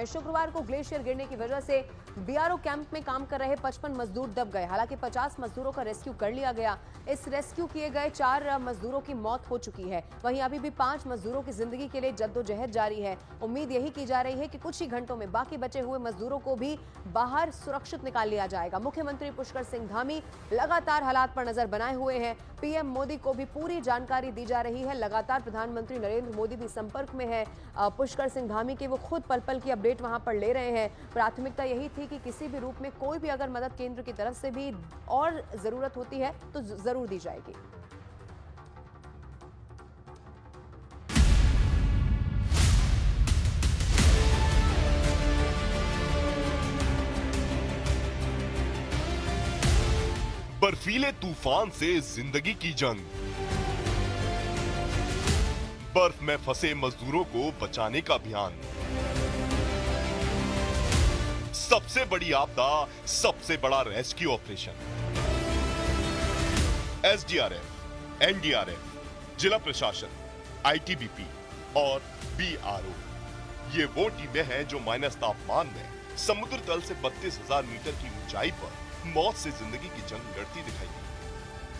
हैं। शुक्रवार को ग्लेशियर गिरने की वजह से बीआरओ कैंप में काम कर रहे 55 मजदूर दब गए। हालांकि 50 मजदूरों का रेस्क्यू कर लिया गया। इस रेस्क्यू किए गए 4 मजदूरों की मौत हो चुकी है। वहीं अभी भी 5 मजदूरों की जिंदगी के लिए जद्दोजहद जारी है। उम्मीद यही की जा रही है कि कुछ ही घंटों में बाकी बचे हुए मजदूरों को भी बाहर सुरक्षित निकाल लिया जाएगा। मुख्यमंत्री पुष्कर सिंह धामी लगातार हालात पर नजर बनाए हुए हैं। पीएम मोदी को भी पूरी जानकारी दी जा रही है। लगातार प्रधानमंत्री नरेंद्र मोदी भी संपर्क में है पुष्कर सिंह धामी के। वो खुद पल पल की अपडेट वहां पर ले रहे हैं। प्राथमिकता यही थी कि किसी भी रूप में कोई भी अगर मदद केंद्र की तरफ से भी और जरूरत होती है तो जरूर दी जाएगी। बर्फीले तूफान से जिंदगी की जंग। बर्फ में फंसे मजदूरों को बचाने का अभियान। सबसे बड़ी आपदा, सबसे बड़ा रेस्क्यू ऑपरेशन। एसडीआरएफ, एनडीआरएफ, जिला प्रशासन, आईटीबीपी और बीआरओ, ये वो टीमें हैं जो माइनस तापमान में समुद्र तल से 32,000 मीटर की ऊंचाई पर मौत से जिंदगी की जंग लड़ती दिखाई दी।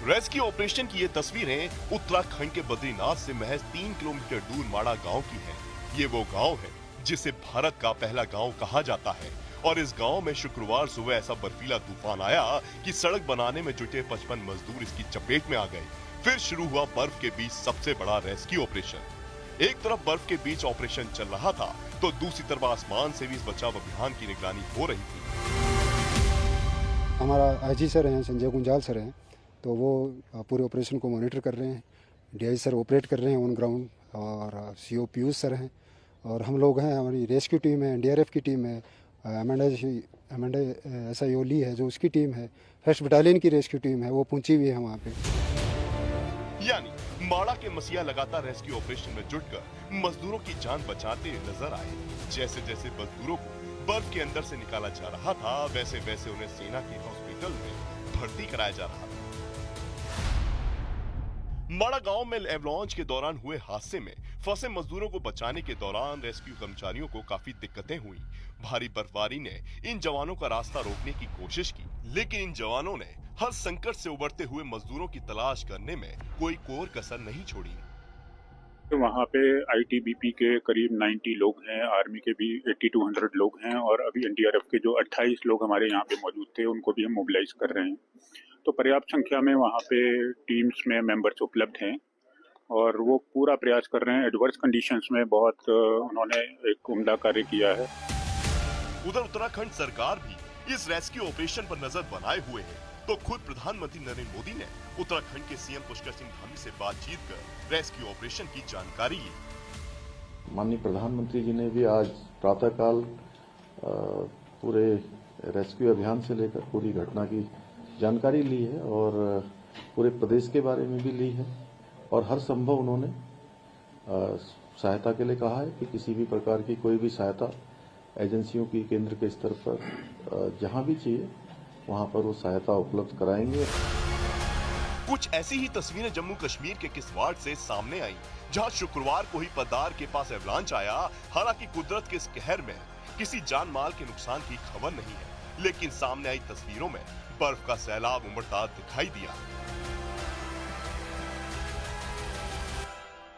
रेस्क्यू ऑपरेशन की ये तस्वीरें उत्तराखंड के बद्रीनाथ से महज 3 किलोमीटर दूर माड़ा गांव की हैं। ये वो गांव है जिसे भारत का पहला गांव कहा जाता है और इस गांव में शुक्रवार सुबह ऐसा बर्फीला तूफान आया कि सड़क बनाने में जुटे 55 मजदूर इसकी चपेट में आ गए। फिर शुरू हुआ बर्फ के बीच सबसे बड़ा रेस्क्यू ऑपरेशन। एक तरफ बर्फ के बीच ऑपरेशन चल रहा था तो दूसरी तरफ आसमान से भी इस बचाव अभियान की निगरानी हो रही थी। हमारा आईजी सर हैं, संजय गुंजाल सर हैं, तो वो पूरे ऑपरेशन को मॉनिटर कर रहे हैं। डीआई सर ऑपरेट कर रहे हैं ऑन ग्राउंड और सीओ पीयूष सर हैं और हम लोग हैं। हमारी रेस्क्यू टीम है, एनडीआरएफ की टीम है, एमएनडे एसआई ओली है जो उसकी टीम है, फर्स्ट बटालियन की रेस्क्यू टीम है, वो पहुंची हुई है वहाँ पे। यानी माड़ा के मसीहा लगातार रेस्क्यू ऑपरेशन में जुटकर मजदूरों की जान बचाते नजर आए। जैसे जैसे मजदूरों को बर्फ के अंदर से निकाला जा रहा था वैसे वैसे उन्हें सेना के हॉस्पिटल में भर्ती कराया जा रहा था। माड़ा गांव में एवलांच के दौरान हुए हादसे में फंसे मजदूरों को बचाने के दौरान रेस्क्यू कर्मचारियों को काफी दिक्कतें हुई। भारी बर्फबारी ने इन जवानों का रास्ता रोकने की कोशिश की, लेकिन इन जवानों ने हर संकट से उबरते हुए मजदूरों की तलाश करने में कोई कोर कसर नहीं छोड़ी। वहाँ पे आईटीबीपी के करीब 90 लोग हैं, आर्मी के भी 80 to 100 लोग हैं और अभी एनडीआरएफ के जो 28 लोग हमारे यहाँ पे मौजूद थे उनको भी हम मोबिलाइज कर रहे हैं। तो पर्याप्त संख्या में वहाँ पे टीम्स में मेंबर्स उपलब्ध हैं और वो पूरा प्रयास कर रहे हैं। एडवर्स कंडीशंस में बहुत उन्होंने एक उम्दा कार्य किया है। उधर उत्तराखंड सरकार भी इस रेस्क्यू ऑपरेशन पर नजर बनाए हुए है, तो खुद प्रधानमंत्री नरेंद्र मोदी ने उत्तराखंड के सीएम पुष्कर सिंह धामी से बातचीत कर रेस्क्यू ऑपरेशन की जानकारी ली। माननीय प्रधानमंत्री जी ने भी आज प्रातःकाल पूरे रेस्क्यू अभियान से लेकर पूरी घटना की जानकारी ली है और पूरे प्रदेश के बारे में भी ली है और हर संभव उन्होंने सहायता के लिए कहा है कि किसी भी प्रकार की कोई भी सहायता एजेंसियों की केंद्र के स्तर पर जहां भी चाहिए वहां पर वो सहायता उपलब्ध कराएंगे। कुछ ऐसी ही तस्वीरें जम्मू कश्मीर के किश्तवाड़ से सामने आई, जहां शुक्रवार को ही पदार के पास एवलांच आया। हालांकि कुदरत के इस कहर में किसी जान माल के नुकसान की खबर नहीं है, लेकिन सामने आई तस्वीरों में बर्फ का सैलाब उमड़ता दिखाई दिया।